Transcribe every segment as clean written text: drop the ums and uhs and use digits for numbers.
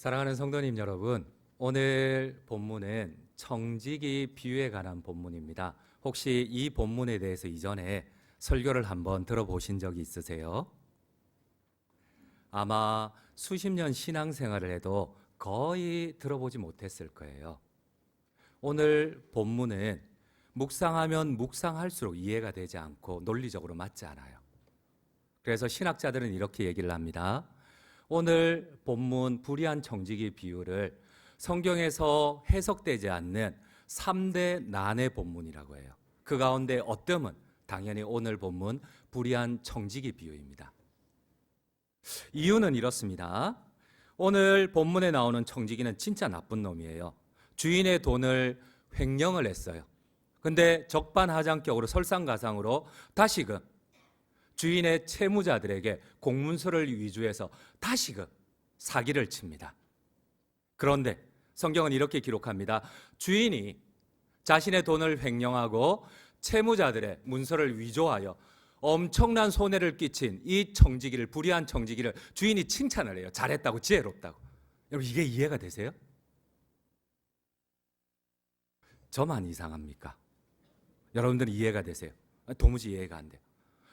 사랑하는 성도님 여러분, 오늘 본문은 청지기 비유에 관한 본문입니다. 혹시 이 본문에 대해서 이전에 설교를 한번 들어보신 적이 있으세요? 아마 수십 년 신앙생활을 해도 거의 들어보지 못했을 거예요. 오늘 본문은 묵상하면 묵상할수록 이해가 되지 않고 논리적으로 맞지 않아요. 그래서 신학자들은 이렇게 얘기를 합니다. 오늘 본문 불의한 청지기 비유를 성경에서 해석되지 않는 3대 난의 본문이라고 해요. 그 가운데 어떤 당연히 오늘 본문 불의한 청지기 비유입니다. 이유는 이렇습니다. 오늘 본문에 나오는 청지기는 진짜 나쁜 놈이에요. 주인의 돈을 횡령을 했어요. 근데 적반하장격으로 설상가상으로 다시금 주인의 채무자들에게 공문서를 위조해서 다시금 사기를 칩니다. 그런데 성경은 이렇게 기록합니다. 주인이 자신의 돈을 횡령하고 채무자들의 문서를 위조하여 엄청난 손해를 끼친 이 청지기를, 불의한 청지기를 주인이 칭찬을 해요. 잘했다고, 지혜롭다고. 여러분, 이게 이해가 되세요? 저만 이상합니까? 여러분들은 이해가 되세요? 도무지 이해가 안 돼요.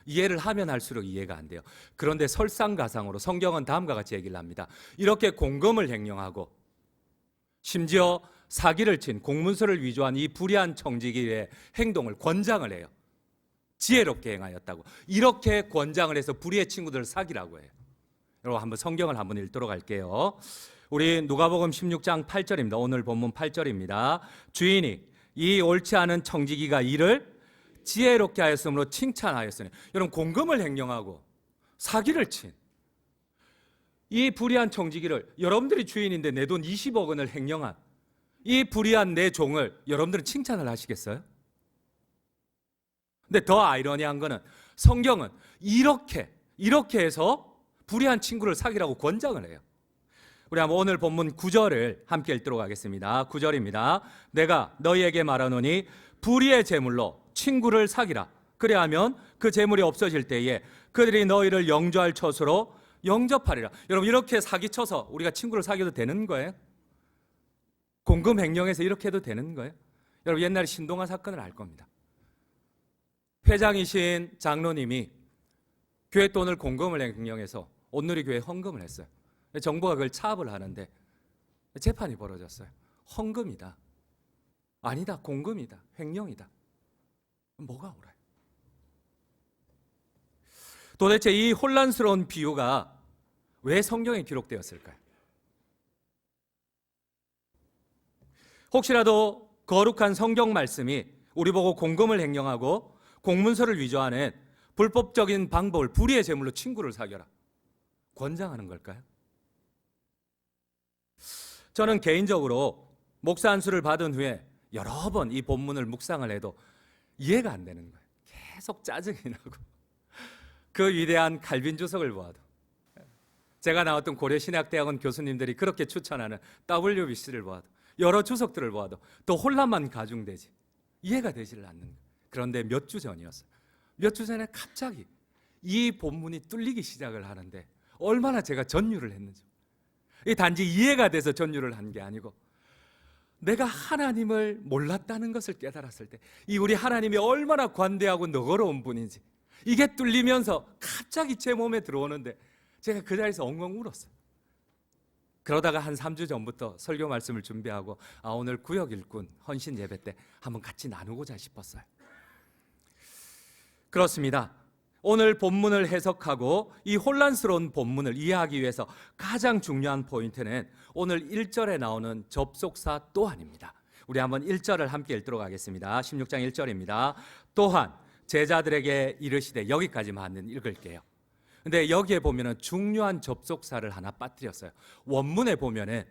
이해를 하면 할수록 이해가 안 돼요. 그런데 설상가상으로 성경은 다음과 같이 얘기를 합니다. 이렇게 공금을 횡령하고 심지어 사기를 친 공문서를 위조한 이 불의한 청지기의 행동을 권장을 해요. 지혜롭게 행하였다고. 이렇게 권장을 해서 불의의 친구들을 사기라고 해요. 여러분, 한번 성경을 한번 읽도록 할게요. 우리 누가복음 16장 8절입니다. 오늘 본문 8절입니다. 주인이 이 옳지 않은 청지기가 이를 지혜롭게 하였으므로 칭찬하였으니. 여러분, 공금을 횡령하고 사기를 친 이 불의한 청지기를, 여러분들이 주인인데 내 돈 20억 원을 횡령한 이 불의한 내 종을 여러분들은 칭찬을 하시겠어요? 근데 더 아이러니한 거는 성경은 이렇게 해서 불의한 친구를 사기라고 권장을 해요. 우리 한번 오늘 본문 9절을 함께 읽도록 하겠습니다. 9절입니다. 내가 너희에게 말하노니 불의의 제물로 친구를 사기라. 그래야면 그 제물이 없어질 때에 그들이 너희를 영접할 처소로 영접하리라. 여러분, 이렇게 사기쳐서 우리가 친구를 사귀어도 되는 거예요? 공금 횡령해서 이렇게 해도 되는 거예요? 여러분, 옛날에 신동아 사건을 알 겁니다. 회장이신 장로님이 교회 돈을 공금을 횡령해서 온누리교회에 헌금을 했어요. 정부가 그걸 차압을 하는데 재판이 벌어졌어요. 헌금이다. 아니다. 공금이다. 횡령이다. 뭐가 옳아요? 도대체 이 혼란스러운 비유가 왜 성경에 기록되었을까요? 혹시라도 거룩한 성경 말씀이 우리 보고 공금을 횡령하고 공문서를 위조하는 불법적인 방법을, 불의의 제물로 친구를 사겨라, 권장하는 걸까요? 저는 개인적으로 목사 안수를 받은 후에 여러 번 이 본문을 묵상을 해도 이해가 안 되는 거예요. 계속 짜증이 나고. 그 위대한 칼빈 주석을 보아도, 제가 나왔던 고려신학대학원 교수님들이 그렇게 추천하는 WBC를 보아도, 여러 주석들을 보아도 또 혼란만 가중되지 이해가 되지를 않는 거예요. 그런데 몇 주 전이었어요. 몇 주 전에 갑자기 이 본문이 뚫리기 시작을 하는데 얼마나 제가 전율을 했는지. 이 단지 이해가 돼서 전율을 한 게 아니고 내가 하나님을 몰랐다는 것을 깨달았을 때 이 우리 하나님이 얼마나 관대하고 너그러운 분인지 이게 뚫리면서 갑자기 제 몸에 들어오는데 제가 그 자리에서 엉엉 울었어요. 그러다가 한 3주 전부터 설교 말씀을 준비하고 오늘 구역 일꾼 헌신 예배 때 한번 같이 나누고자 싶었어요. 그렇습니다. 오늘 본문을 해석하고 이 혼란스러운 본문을 이해하기 위해서 가장 중요한 포인트는 오늘 1절에 나오는 접속사 또한입니다. 우리 한번 1절을 함께 읽도록 하겠습니다. 16장 1절입니다. 또한 제자들에게 이르시되, 여기까지만 읽을게요. 근데 여기에 보면은 중요한 접속사를 하나 빠뜨렸어요. 원문에 보면은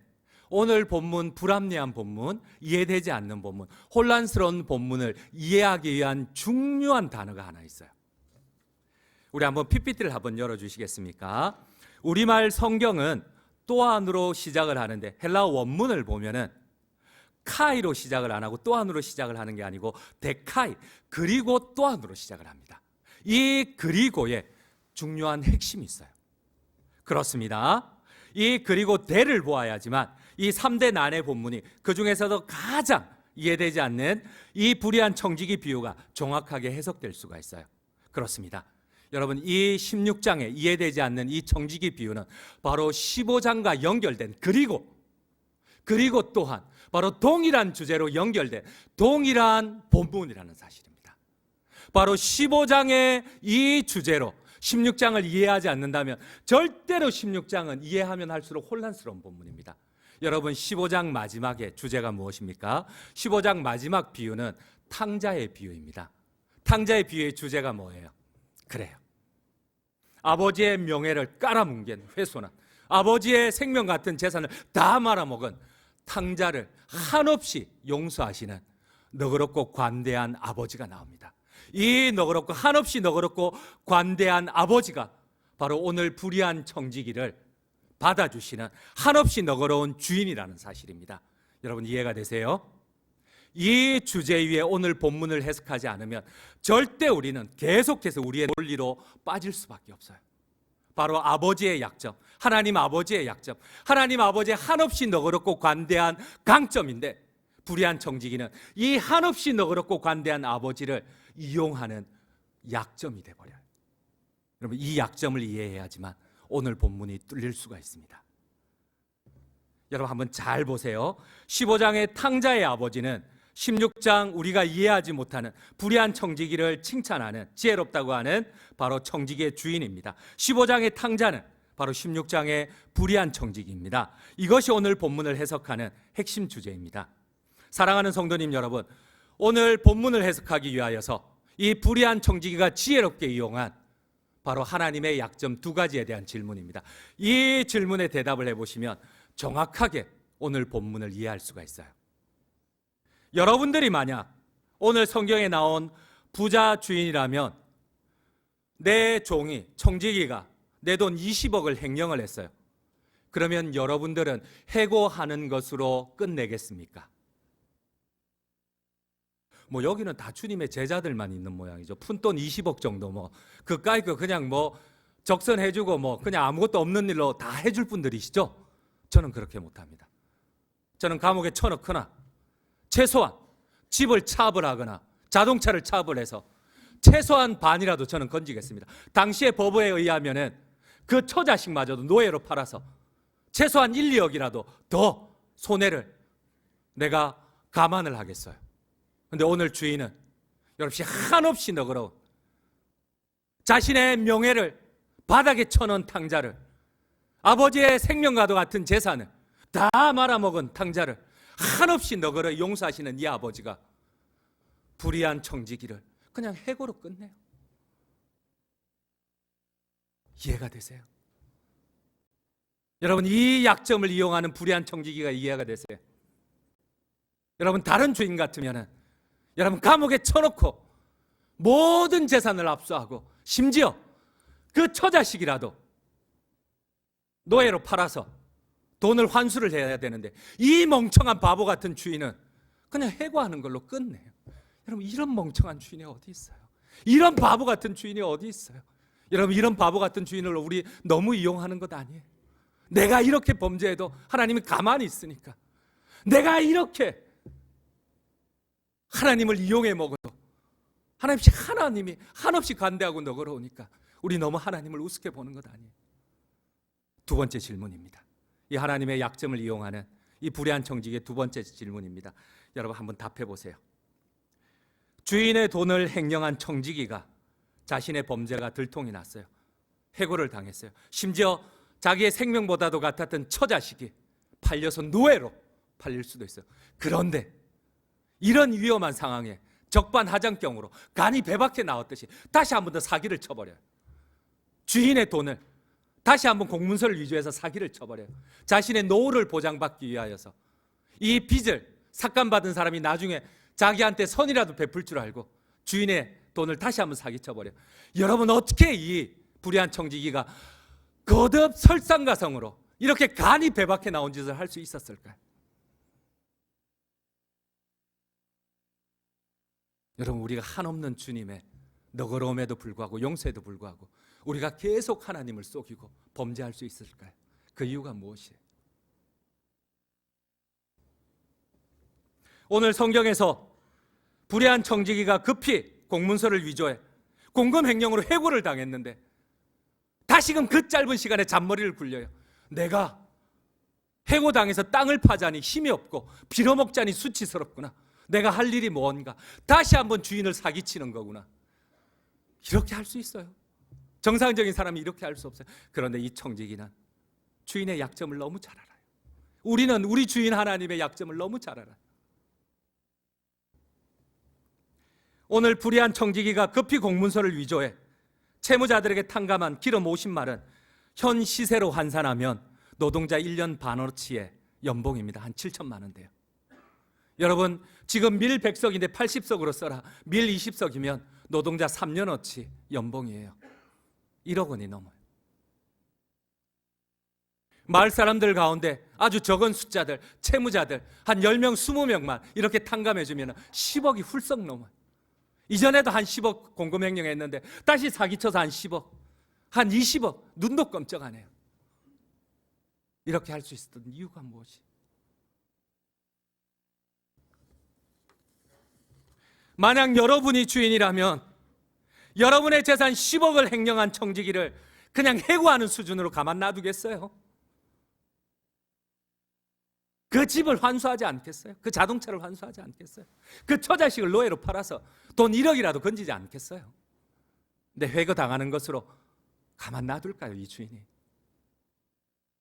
오늘 본문, 불합리한 본문, 이해되지 않는 본문, 혼란스러운 본문을 이해하기 위한 중요한 단어가 하나 있어요. 우리 한번 PPT를 한번 열어주시겠습니까? 우리말 성경은 또한으로 시작을 하는데 헬라어 원문을 보면은 카이로 시작을 안 하고 또한으로 시작을 하는 게 아니고 데카이, 그리고 또한으로 시작을 합니다. 이 그리고에 중요한 핵심이 있어요. 그렇습니다. 그리고 대를 보아야지만 이 3대 난의 본문이 그 중에서도 가장 이해되지 않는 이 불의한 청지기 비유가 정확하게 해석될 수가 있어요. 그렇습니다. 여러분, 이 16장에 이해되지 않는 이 청지기 비유는 바로 15장과 연결된 그리고 또한 바로 동일한 주제로 연결된 동일한 본문이라는 사실입니다. 바로 15장의 이 주제로 16장을 이해하지 않는다면 절대로 16장은 이해하면 할수록 혼란스러운 본문입니다. 여러분, 15장 마지막의 주제가 무엇입니까? 15장 마지막 비유는 탕자의 비유입니다. 탕자의 비유의 주제가 뭐예요? 그래요, 아버지의 명예를 깔아뭉갠 훼손한, 아버지의 생명 같은 재산을 다 말아먹은 탕자를 한없이 용서하시는 너그럽고 관대한 아버지가 나옵니다. 이 너그럽고 한없이 너그럽고 관대한 아버지가 바로 오늘 불의한 청지기를 받아주시는 한없이 너그러운 주인이라는 사실입니다. 여러분, 이해가 되세요? 이 주제 위에 오늘 본문을 해석하지 않으면 절대 우리는 계속해서 우리의 논리로 빠질 수밖에 없어요. 바로 아버지의 약점, 하나님 아버지의 약점, 하나님 아버지의 한없이 너그럽고 관대한 강점인데, 불의한 청지기는 이 한없이 너그럽고 관대한 아버지를 이용하는 약점이 되어버려요. 여러분, 이 약점을 이해해야지만 오늘 본문이 뚫릴 수가 있습니다. 여러분, 한번 잘 보세요. 15장의 탕자의 아버지는 16장 우리가 이해하지 못하는 불의한 청지기를 칭찬하는, 지혜롭다고 하는 바로 청지기의 주인입니다. 15장의 탕자는 바로 16장의 불의한 청지기입니다. 이것이 오늘 본문을 해석하는 핵심 주제입니다. 사랑하는 성도님 여러분, 오늘 본문을 해석하기 위하여서 이 불의한 청지기가 지혜롭게 이용한 바로 하나님의 약점 두 가지에 대한 질문입니다. 이 질문에 대답을 해보시면 정확하게 오늘 본문을 이해할 수가 있어요. 여러분들이 만약 오늘 성경에 나온 부자 주인이라면, 내 종이 청지기가 내 돈 20억을 횡령을 했어요. 그러면 여러분들은 해고하는 것으로 끝내겠습니까? 뭐 여기는 다 주님의 제자들만 있는 모양이죠. 푼돈 20억 정도 뭐 그까이 그냥 뭐 적선해주고 뭐 그냥 아무것도 없는 일로 다 해줄 분들이시죠? 저는 그렇게 못합니다. 저는 감옥에 쳐넣거나 최소한 집을 차압을 하거나 자동차를 차압을 해서 최소한 반이라도 저는 건지겠습니다. 당시의 법에 의하면은 그 처자식마저도 노예로 팔아서 최소한 1, 2억이라도 더 손해를 내가 감안을 하겠어요. 그런데 오늘 주인은 여러분이 한없이 너그러운, 자신의 명예를 바닥에 쳐놓은 탕자를, 아버지의 생명과도 같은 재산을 다 말아먹은 탕자를 한없이 너그러이 용서하시는 이 아버지가 불의한 청지기를 그냥 해고로 끝내요. 이해가 되세요? 여러분, 이 약점을 이용하는 불의한 청지기가 이해가 되세요? 여러분, 다른 주인 같으면은 여러분 감옥에 쳐놓고 모든 재산을 압수하고 심지어 그 처자식이라도 노예로 팔아서 돈을 환수를 해야 되는데, 이 멍청한 바보 같은 주인은 그냥 해고하는 걸로 끝내요. 여러분, 이런 멍청한 주인이 어디 있어요? 이런 바보 같은 주인이 어디 있어요? 여러분, 이런 바보 같은 주인을 우리 너무 이용하는 것 아니에요? 내가 이렇게 범죄해도 하나님이 가만히 있으니까, 내가 이렇게 하나님을 이용해 먹어도 하나님이 한없이 관대하고 너그러우니까 우리 너무 하나님을 우습게 보는 것 아니에요? 두 번째 질문입니다. 이 하나님의 약점을 이용하는 이 불의한 청지기의 두 번째 질문입니다. 여러분, 한번 답해 보세요. 주인의 돈을 횡령한 청지기가 자신의 범죄가 들통이 났어요. 해고를 당했어요. 심지어 자기의 생명보다도 같았던 처자식이 팔려서 노예로 팔릴 수도 있어요. 그런데 이런 위험한 상황에 적반하장경으로 간이 배 밖에 나왔듯이 다시 한 번 더 사기를 쳐버려요. 주인의 돈을 다시 한번 공문서를 위조해서 사기를 쳐버려요. 자신의 노후를 보장받기 위하여서 이 빚을 삭감받은 사람이 나중에 자기한테 선이라도 베풀 줄 알고 주인의 돈을 다시 한번 사기쳐버려요. 여러분, 어떻게 이 불의한 청지기가 거듭 설상가성으로 이렇게 간이 배 밖에 나온 짓을 할 수 있었을까요? 여러분, 우리가 한없는 주님의 너그러움에도 불구하고 용서에도 불구하고 우리가 계속 하나님을 속이고 범죄할 수 있을까요? 그 이유가 무엇이에요? 오늘 성경에서 불의한 청지기가 급히 공문서를 위조해 공금 횡령으로 해고를 당했는데 다시금 그 짧은 시간에 잔머리를 굴려요. 내가 해고당해서 땅을 파자니 힘이 없고 빌어먹자니 수치스럽구나. 내가 할 일이 뭔가. 다시 한번 주인을 사기치는 거구나. 이렇게 할 수 있어요. 정상적인 사람이 이렇게 할 수 없어요. 그런데 이 청지기는 주인의 약점을 너무 잘 알아요. 우리는 우리 주인 하나님의 약점을 너무 잘 알아요. 오늘 불의한 청지기가 급히 공문서를 위조해 채무자들에게 탕감한 기름 50말은 현 시세로 환산하면 노동자 1년 반어치의 연봉입니다. 한 7천만 원대요. 여러분, 지금 밀 100석인데 80석으로 써라. 밀 20석이면 노동자 3년어치 연봉이에요. 1억 원이 넘어요. 마을 사람들 가운데 아주 적은 숫자들, 채무자들 한 10명, 20명만 이렇게 탕감해주면 10억이 훌쩍 넘어요. 이전에도 한 10억 공금횡령 했는데 다시 사기쳐서 한 10억, 한 20억, 눈도 깜짝 안 해요. 이렇게 할 수 있었던 이유가 무엇이? 만약 여러분이 주인이라면 여러분의 재산 10억을 횡령한 청지기를 그냥 해고하는 수준으로 가만 놔두겠어요? 그 집을 환수하지 않겠어요? 그 자동차를 환수하지 않겠어요? 그 처자식을 노예로 팔아서 돈 1억이라도 건지지 않겠어요? 근데 회고당하는 것으로 가만 놔둘까요, 이 주인이?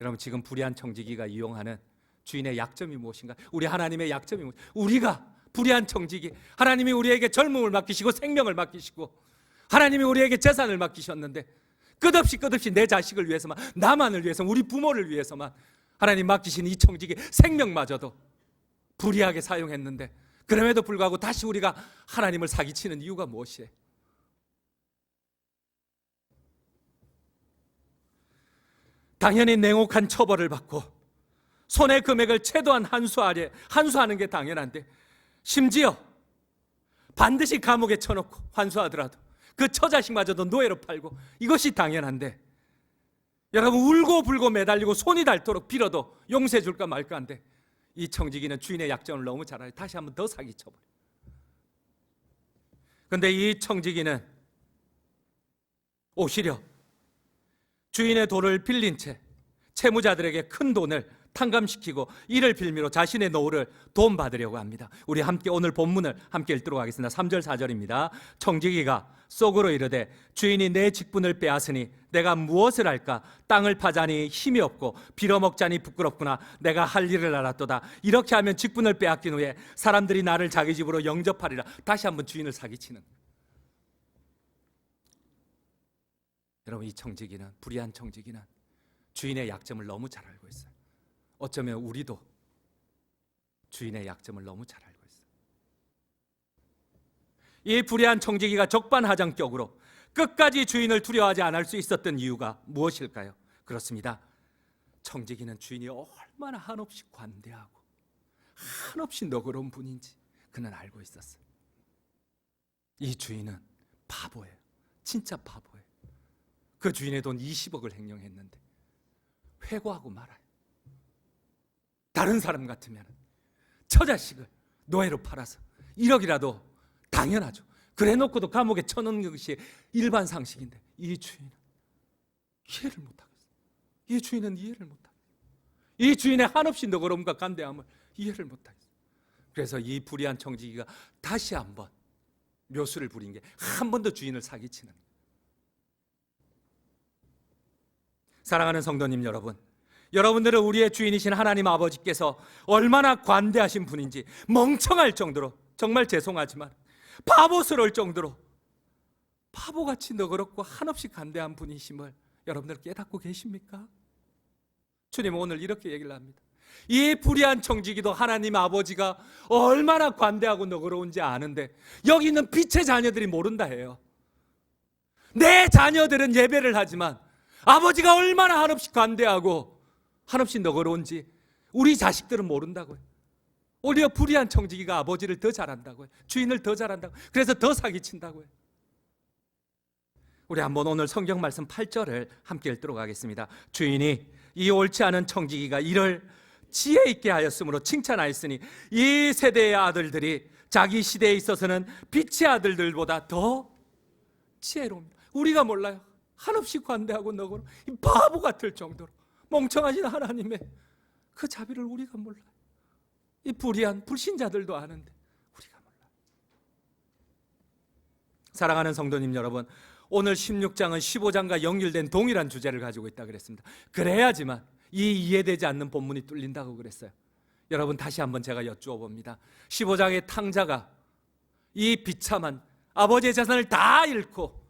여러분, 지금 불의한 청지기가 이용하는 주인의 약점이 무엇인가? 우리 하나님의 약점이 무엇인가? 우리가 불의한 청지기, 하나님이 우리에게 젊음을 맡기시고 생명을 맡기시고 하나님이 우리에게 재산을 맡기셨는데 끝없이 내 자식을 위해서만, 나만을 위해서, 우리 부모를 위해서만 하나님 맡기신 이 청지기 생명마저도 불의하게 사용했는데 그럼에도 불구하고 다시 우리가 하나님을 사기치는 이유가 무엇이에요? 당연히 냉혹한 처벌을 받고 손해 금액을 최소한 환수하는 게 당연한데 심지어 반드시 감옥에 쳐놓고 환수하더라도 그 처자식마저도 노예로 팔고 이것이 당연한데 여러분, 울고 불고 매달리고 손이 닳도록 빌어도 용서해 줄까 말까 한데 이 청지기는 주인의 약점을 너무 잘 알아요. 다시 한번 더 사기쳐버려요. 그런데 이 청지기는 오히려 주인의 돈을 빌린 채 채무자들에게 큰 돈을 탕감시키고 이를 빌미로 자신의 노후를 도움받으려고 합니다. 우리 함께 오늘 본문을 함께 읽도록 하겠습니다. 3절 4절입니다. 청지기가 속으로 이르되 주인이 내 직분을 빼앗으니 내가 무엇을 할까? 땅을 파자니 힘이 없고 빌어먹자니 부끄럽구나. 내가 할 일을 알았도다. 이렇게 하면 직분을 빼앗긴 후에 사람들이 나를 자기 집으로 영접하리라. 다시 한번 주인을 사기치는. 여러분, 이 청지기는, 불의한 청지기는 주인의 약점을 너무 잘 알고 있어요. 어쩌면 우리도 주인의 약점을 너무 잘 알고 있어요. 이 불의한 청지기가 적반하장격으로 끝까지 주인을 두려워하지 않을 수 있었던 이유가 무엇일까요? 그렇습니다. 청지기는 주인이 얼마나 한없이 관대하고 한없이 너그러운 분인지 그는 알고 있었어요. 이 주인은 바보예요. 진짜 바보예요. 그 주인의 돈 20억을 횡령했는데 회고하고 말아요. 다른 사람 같으면 처자식을 노예로 팔아서 1억이라도 당연하죠. 그래 놓고도 감옥에 쳐넣는 것이 일반 상식인데 이 주인은 이해를 못하겠어요. 이 주인은 이해를 못하겠어요. 이 주인의 한없이 너그러움과 간대함을 이해를 못하겠어요. 그래서 이 불의한 청지기가 다시 한번 묘수를 부린 게 한 번 더 주인을 사기치는 거예요. 사랑하는 성도님 여러분, 여러분들은 우리의 주인이신 하나님 아버지께서 얼마나 관대하신 분인지 멍청할 정도로, 정말 죄송하지만 바보스러울 정도로 바보같이 너그럽고 한없이 간대한 분이심을 여러분들 깨닫고 계십니까? 주님은 오늘 이렇게 얘기를 합니다. 이 불의한 청지기도 하나님 아버지가 얼마나 관대하고 너그러운지 아는데 여기 있는 빛의 자녀들이 모른다 해요. 내 자녀들은 예배를 하지만 아버지가 얼마나 한없이 관대하고 한없이 너그러운지 우리 자식들은 모른다고요. 오히려 불의한 청지기가 아버지를 더 잘한다고요. 주인을 더 잘한다고. 그래서 더 사기친다고요. 우리 한번 오늘 성경 말씀 8절을 함께 읽도록 하겠습니다. 주인이 이 옳지 않은 청지기가 이를 지혜 있게 하였으므로 칭찬하였으니 이 세대의 아들들이 자기 시대에 있어서는 빛의 아들들보다 더 지혜로웁니다. 우리가 몰라요. 한없이 관대하고 너그러운 이 바보 같을 정도로 멍청하신 하나님의 그 자비를 우리가 몰라요. 이 불의한 불신자들도 아는데 우리가 몰라요. 사랑하는 성도님 여러분, 오늘 16장은 15장과 연결된 동일한 주제를 가지고 있다 그랬습니다. 그래야지만 이 이해되지 않는 본문이 뚫린다고 그랬어요. 여러분, 다시 한번 제가 여쭈어 봅니다. 15장의 탕자가 이 비참한 아버지의 재산을 다 잃고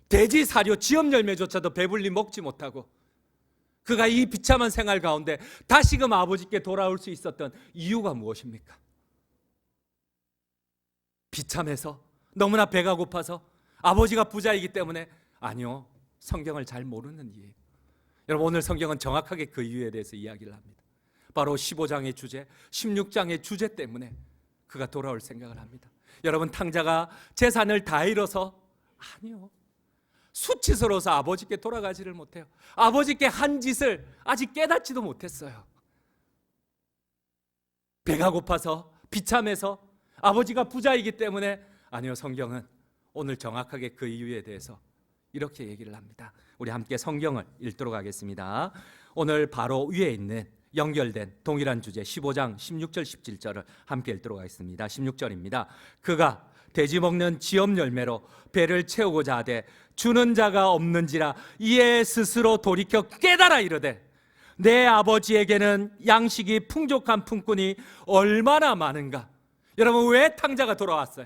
돼지 사료 지업 열매조차도 배불리 먹지 못하고 그가 이 비참한 생활 가운데 다시금 아버지께 돌아올 수 있었던 이유가 무엇입니까? 비참해서? 너무나 배가 고파서? 아버지가 부자이기 때문에? 아니요, 성경을 잘 모르는 이유예요. 여러분, 오늘 성경은 정확하게 그 이유에 대해서 이야기를 합니다. 바로 15장의 주제, 16장의 주제 때문에 그가 돌아올 생각을 합니다. 여러분, 탕자가 재산을 다 잃어서? 아니요, 수치스러워서 아버지께 돌아가지를 못해요. 아버지께 한 짓을 아직 깨닫지도 못했어요. 배가 고파서? 비참해서? 아버지가 부자이기 때문에? 아니요, 성경은 오늘 정확하게 그 이유에 대해서 이렇게 얘기를 합니다. 우리 함께 성경을 읽도록 하겠습니다. 오늘 바로 위에 있는 연결된 동일한 주제 15장 16절 17절을 함께 읽도록 하겠습니다. 16절입니다. 그가 돼지 먹는 지업 열매로 배를 채우고자 하되 주는 자가 없는지라 이에 스스로 돌이켜 깨달아 이르되 내 아버지에게는 양식이 풍족한 품꾼이 얼마나 많은가. 여러분, 왜 탕자가 돌아왔어요?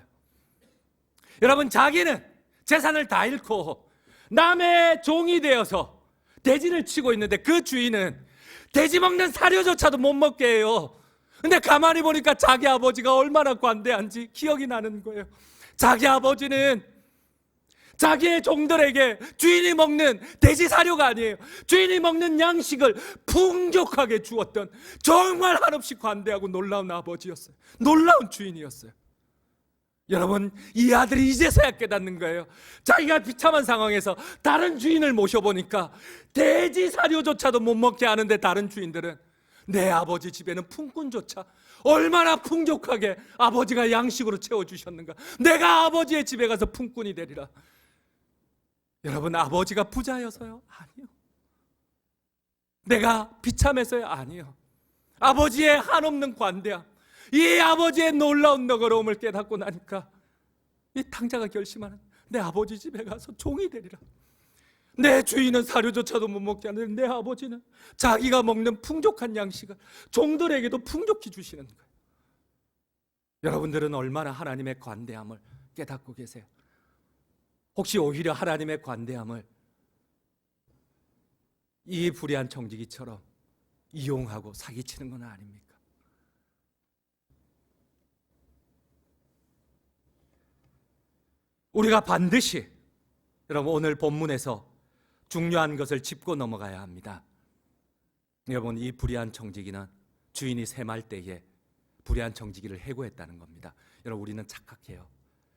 여러분, 자기는 재산을 다 잃고 남의 종이 되어서 돼지를 치고 있는데 그 주인은 돼지 먹는 사료조차도 못 먹게 해요. 근데 가만히 보니까 자기 아버지가 얼마나 관대한지 기억이 나는 거예요. 자기 아버지는 자기의 종들에게 주인이 먹는 돼지 사료가 아니에요. 주인이 먹는 양식을 풍족하게 주었던 정말 한없이 관대하고 놀라운 아버지였어요. 놀라운 주인이었어요. 여러분, 이 아들이 이제서야 깨닫는 거예요. 자기가 비참한 상황에서 다른 주인을 모셔보니까 돼지 사료조차도 못 먹게 하는데 다른 주인들은 내 아버지 집에는 품꾼조차 얼마나 풍족하게 아버지가 양식으로 채워주셨는가. 내가 아버지의 집에 가서 품꾼이 되리라. 여러분, 아버지가 부자여서요? 아니요. 내가 비참해서요? 아니요. 아버지의 한없는 관대함, 이 아버지의 놀라운 너그러움을 깨닫고 나니까 이 탕자가 결심하는, 내 아버지 집에 가서 종이 되리라. 내 주인은 사료조차도 못 먹게 하는데 내 아버지는 자기가 먹는 풍족한 양식을 종들에게도 풍족히 주시는 거예요. 여러분들은 얼마나 하나님의 관대함을 깨닫고 계세요? 혹시 오히려 하나님의 관대함을 이 불의한 청지기처럼 이용하고 사기치는 건 아닙니까? 우리가 반드시 여러분 오늘 본문에서 중요한 것을 짚고 넘어가야 합니다. 여러분, 이 불의한 청지기는 주인이 셈할 때에 불의한 청지기를 해고했다는 겁니다. 여러분, 우리는 착각해요.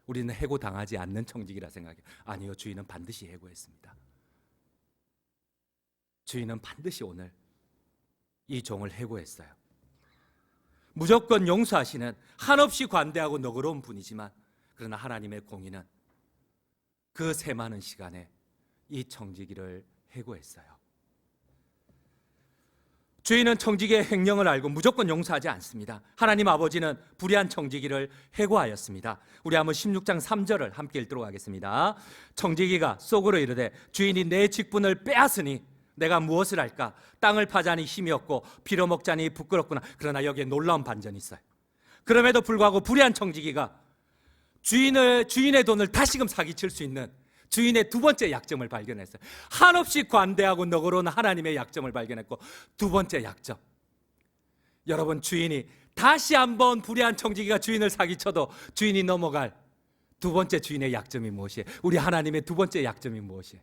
우리는 해고당하지 않는 청지기라 생각해요. 아니요, 주인은 반드시 해고했습니다. 주인은 반드시 오늘 이 종을 해고했어요. 무조건 용서하시는 한없이 관대하고 너그러운 분이지만, 그러나 하나님의 공의는 그 새 많은 시간에 이 청지기를 해고했어요. 주인은 청지기의 행령을 알고 무조건 용서하지 않습니다. 하나님 아버지는 불의한 청지기를 해고하였습니다. 우리 한번 16장 3절을 함께 읽도록 하겠습니다. 청지기가 속으로 이르되 주인이 내 직분을 빼앗으니 내가 무엇을 할까? 땅을 파자니 힘이 없고 빌어먹자니 부끄럽구나. 그러나 여기에 놀라운 반전이 있어요. 그럼에도 불구하고 불의한 청지기가 주인의 돈을 다시금 사기칠 수 있는 주인의 두 번째 약점을 발견했어요. 한없이 관대하고 너그러운 하나님의 약점을 발견했고, 두 번째 약점, 여러분, 주인이 다시 한번 불의한 청지기가 주인을 사기쳐도 주인이 넘어갈 두 번째 주인의 약점이 무엇이에요? 우리 하나님의 두 번째 약점이 무엇이에요?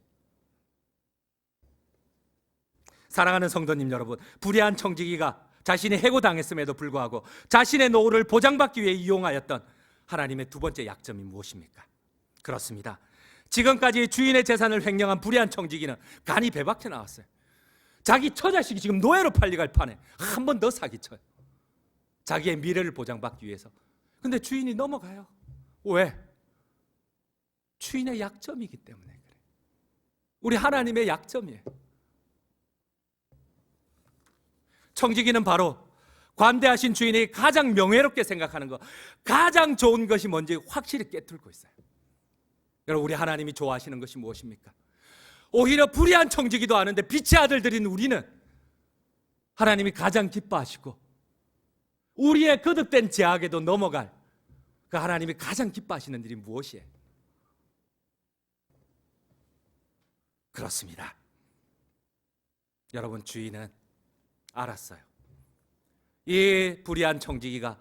사랑하는 성도님 여러분, 불의한 청지기가 자신이 해고당했음에도 불구하고 자신의 노후를 보장받기 위해 이용하였던 하나님의 두 번째 약점이 무엇입니까? 그렇습니다. 지금까지 주인의 재산을 횡령한 불의한 청지기는 간이 배박해 나왔어요. 자기 처자식이 지금 노예로 팔려갈 판에 한 번 더 사기쳐요. 자기의 미래를 보장받기 위해서. 근데 주인이 넘어가요. 왜? 주인의 약점이기 때문에 그래. 우리 하나님의 약점이에요. 청지기는 바로 관대하신 주인이 가장 명예롭게 생각하는 것, 가장 좋은 것이 뭔지 확실히 꿰뚫고 있어요. 여러분, 우리 하나님이 좋아하시는 것이 무엇입니까? 오히려 불의한 청지기도 아는데 빛의 아들들인 우리는 하나님이 가장 기뻐하시고 우리의 거듭된 죄악에도 넘어갈 그 하나님이 가장 기뻐하시는 일이 무엇이에요? 그렇습니다. 여러분, 주인은 알았어요. 이 불의한 청지기가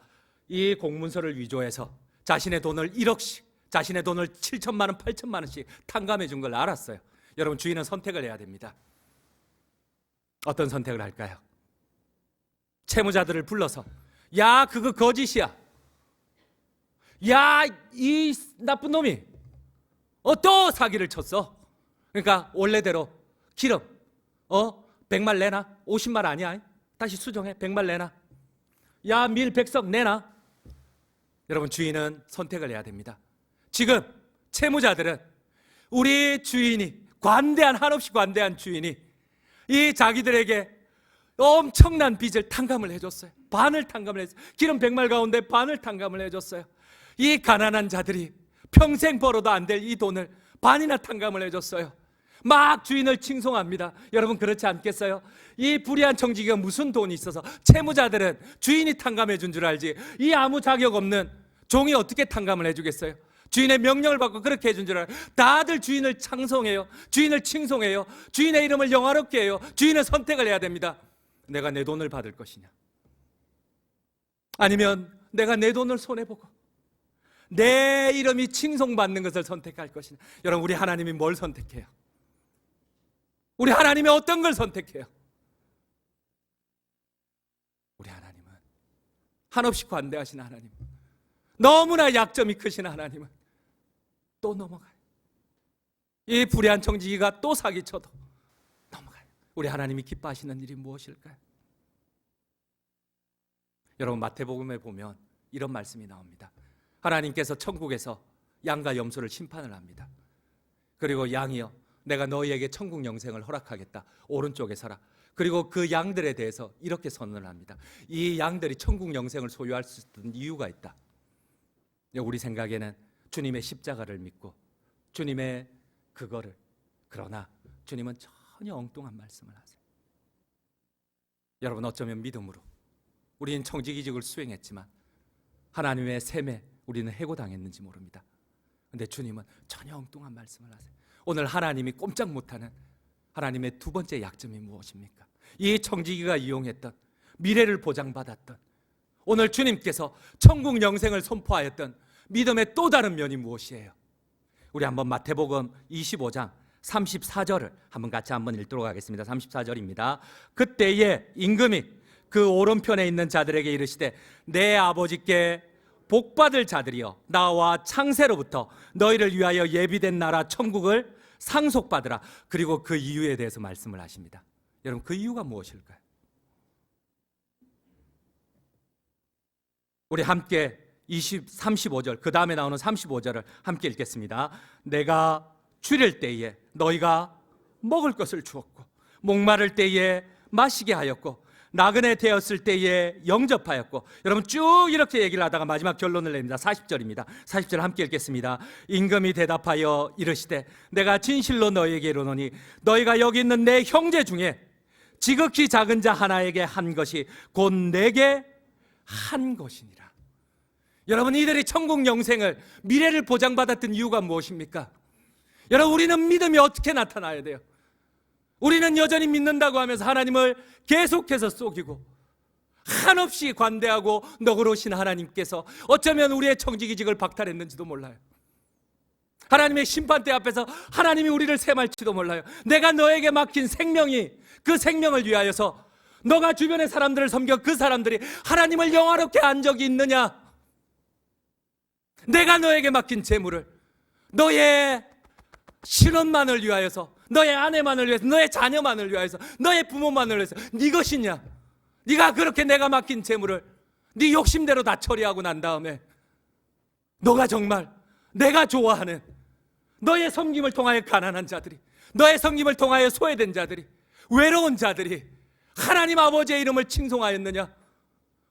이 공문서를 위조해서 자신의 돈을 1억씩, 자신의 돈을 7천만 원, 8천만 원씩 탕감해 준 걸 알았어요. 여러분, 주인은 선택을 해야 됩니다. 어떤 선택을 할까요? 채무자들을 불러서 야, 그거 거짓이야. 야, 이 나쁜 놈이 또 사기를 쳤어. 그러니까 원래대로 기름 100말 내놔. 50말 아니야. 다시 수정해. 100말 내놔. 야, 밀 100석 내놔. 여러분, 주인은 선택을 해야 됩니다. 지금 채무자들은 우리 주인이 한없이 관대한 주인이 이 자기들에게 엄청난 빚을 탕감을 해줬어요. 반을 탕감을 했어요. 기름 100말 가운데 반을 탕감을 해줬어요. 이 가난한 자들이 평생 벌어도 안 될 이 돈을 반이나 탕감을 해줬어요. 막 주인을 칭송합니다. 여러분, 그렇지 않겠어요? 이 불의한 청지기가 무슨 돈이 있어서 채무자들은 주인이 탕감해 준 줄 알지 이 아무 자격 없는 종이 어떻게 탕감을 해주겠어요? 주인의 명령을 받고 그렇게 해준 줄 알아요. 다들 주인을 찬송해요. 주인을 칭송해요. 주인의 이름을 영화롭게 해요. 주인은 선택을 해야 됩니다. 내가 내 돈을 받을 것이냐, 아니면 내가 내 돈을 손해보고 내 이름이 칭송받는 것을 선택할 것이냐. 여러분, 우리 하나님이 뭘 선택해요? 우리 하나님이 어떤 걸 선택해요? 우리 하나님은 한없이 관대하신 하나님, 너무나 약점이 크신 하나님은 또 넘어가요. 이 불의한 청지기가 또 사기쳐도 넘어가요. 우리 하나님이 기뻐하시는 일이 무엇일까요? 여러분, 마태복음에 보면 이런 말씀이 나옵니다. 하나님께서 천국에서 양과 염소를 심판을 합니다. 그리고 양이요, 내가 너희에게 천국 영생을 허락하겠다. 오른쪽에 서라. 그리고 그 양들에 대해서 이렇게 선언을 합니다. 이 양들이 천국 영생을 소유할 수 있는 이유가 있다. 우리 생각에는 주님의 십자가를 믿고 주님의 그거를, 그러나 주님은 전혀 엉뚱한 말씀을 하세요. 여러분, 어쩌면 믿음으로 우리는 청지기직을 수행했지만 하나님의 셈에 우리는 해고당했는지 모릅니다. 그런데 주님은 전혀 엉뚱한 말씀을 하세요. 오늘 하나님이 꼼짝 못하는 하나님의 두 번째 약점이 무엇입니까? 이 청지기가 이용했던, 미래를 보장받았던, 오늘 주님께서 천국 영생을 선포하였던 믿음의 또 다른 면이 무엇이에요? 우리 한번 마태복음 25장 34절을 한번 같이 한번 읽도록 하겠습니다. 34절입니다. 그때에 임금이 그 오른편에 있는 자들에게 이르시되 내 아버지께 복받을 자들이여, 나와 창세로부터 너희를 위하여 예비된 나라 천국을 상속받으라. 그리고 그 이유에 대해서 말씀을 하십니다. 여러분, 그 이유가 무엇일까요? 우리 함께 35절, 그 다음에 나오는 35절을 함께 읽겠습니다. 내가 줄일 때에 너희가 먹을 것을 주었고, 목마를 때에 마시게 하였고, 나그네 되었을 때에 영접하였고. 여러분, 쭉 이렇게 얘기를 하다가 마지막 결론을 냅니다. 40절입니다. 40절 함께 읽겠습니다. 임금이 대답하여 이르시되 내가 진실로 너희에게 이르노니 너희가 여기 있는 내 형제 중에 지극히 작은 자 하나에게 한 것이 곧 내게 한 것이니라. 여러분, 이들이 천국 영생을, 미래를 보장받았던 이유가 무엇입니까? 여러분, 우리는 믿음이 어떻게 나타나야 돼요? 우리는 여전히 믿는다고 하면서 하나님을 계속해서 속이고, 한없이 관대하고 너그러우신 하나님께서 어쩌면 우리의 청지기직을 박탈했는지도 몰라요. 하나님의 심판대 앞에서 하나님이 우리를 셈할지도 몰라요. 내가 너에게 맡긴 생명이, 그 생명을 위하여서 너가 주변의 사람들을 섬겨 그 사람들이 하나님을 영화롭게 한 적이 있느냐? 내가 너에게 맡긴 재물을, 너의 신원만을 위하여서, 너의 아내만을 위해서, 너의 자녀만을 위해서, 너의 부모만을 위해서 네 것이냐? 네가 그렇게 내가 맡긴 재물을 네 욕심대로 다 처리하고 난 다음에 너가 정말 내가 좋아하는 너의 섬김을 통하여 가난한 자들이, 너의 섬김을 통하여 소외된 자들이, 외로운 자들이 하나님 아버지의 이름을 칭송하였느냐?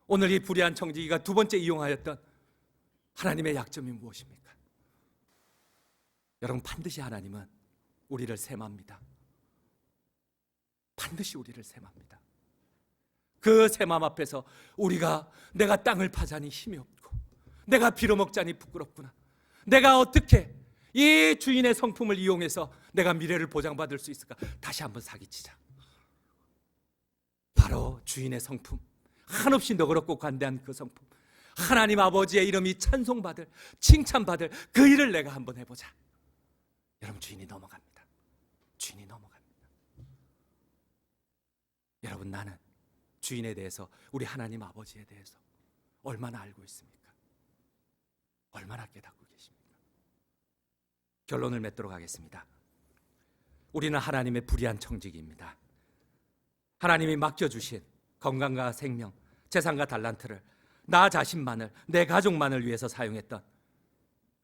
오늘 이 불의한 청지기가 두 번째 이용하였던 하나님의 약점이 무엇입니까? 여러분, 반드시 하나님은 우리를 셈합니다. 반드시 우리를 셈합니다. 그 셈함 앞에서 우리가 내가 땅을 파자니 힘이 없고 내가 빌어먹자니 부끄럽구나, 내가 어떻게 이 주인의 성품을 이용해서 내가 미래를 보장받을 수 있을까? 다시 한번 사기치자. 바로 주인의 성품, 한없이 너그럽고 관대한 그 성품, 하나님 아버지의 이름이 찬송받을, 칭찬받을 그 일을 내가 한번 해보자. 여러분, 주인이 넘어갑니다. 주인이 넘어갑니다. 여러분, 나는 주인에 대해서, 우리 하나님 아버지에 대해서 얼마나 알고 있습니까? 얼마나 깨닫고 계십니까? 결론을 맺도록 하겠습니다. 우리는 하나님의 불의한 청지기입니다. 하나님이 맡겨주신 건강과 생명, 재산과 달란트를 나 자신만을, 내 가족만을 위해서 사용했던,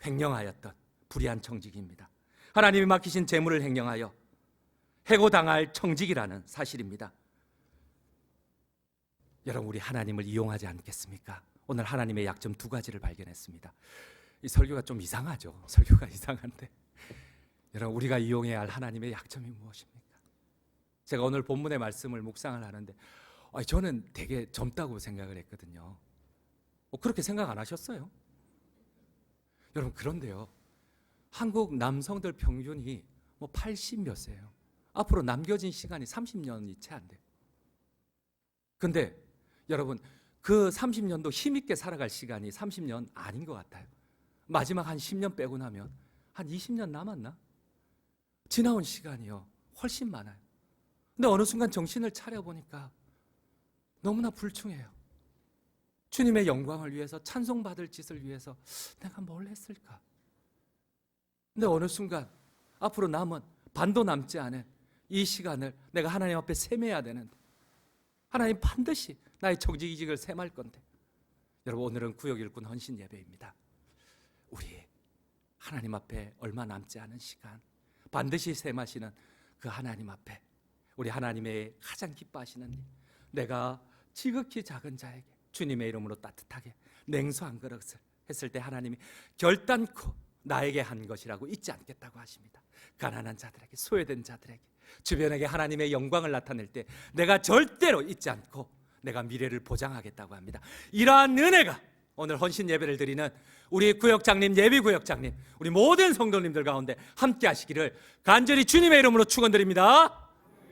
횡령하였던 불의한 청지기입니다. 하나님이 맡기신 재물을 횡령하여 해고당할 청지기라는 사실입니다. 여러분, 우리 하나님을 이용하지 않겠습니까? 오늘 하나님의 약점 두 가지를 발견했습니다. 이 설교가 좀 이상하죠? 설교가 이상한데, 여러분, 우리가 이용해야 할 하나님의 약점이 무엇입니까? 제가 오늘 본문의 말씀을 묵상을 하는데 저는 되게 젊다고 생각을 했거든요. 그렇게 생각 안 하셨어요? 여러분, 그런데요, 한국 남성들 평균이 80 몇 세예요. 앞으로 남겨진 시간이 30년이 채 안 돼요. 근데 여러분, 그 30년도 힘있게 살아갈 시간이 30년 아닌 것 같아요. 마지막 한 10년 빼고 나면 한 20년 남았나? 지나온 시간이요 훨씬 많아요. 근데 어느 순간 정신을 차려보니까 너무나 불충해요. 주님의 영광을 위해서, 찬송받을 짓을 위해서 내가 뭘 했을까? 근데 어느 순간 앞으로 남은 반도 남지 않은 이 시간을 내가 하나님 앞에 셈해야 되는데, 하나님 반드시 나의 청지기직을 셈할 건데, 여러분, 오늘은 구역 일꾼 헌신 예배입니다. 우리 하나님 앞에 얼마 남지 않은 시간 반드시 셈하시는 그 하나님 앞에, 우리 하나님의 가장 기뻐하시는 일, 내가 지극히 작은 자에게 주님의 이름으로 따뜻하게 냉수 한 그릇을 했을 때 하나님이 결단코 나에게 한 것이라고 잊지 않겠다고 하십니다. 가난한 자들에게, 소외된 자들에게, 주변에게 하나님의 영광을 나타낼 때 내가 절대로 잊지 않고 내가 미래를 보장하겠다고 합니다. 이러한 은혜가 오늘 헌신 예배를 드리는 우리 구역장님, 예비구역장님, 우리 모든 성도님들 가운데 함께 하시기를 간절히 주님의 이름으로 축원드립니다.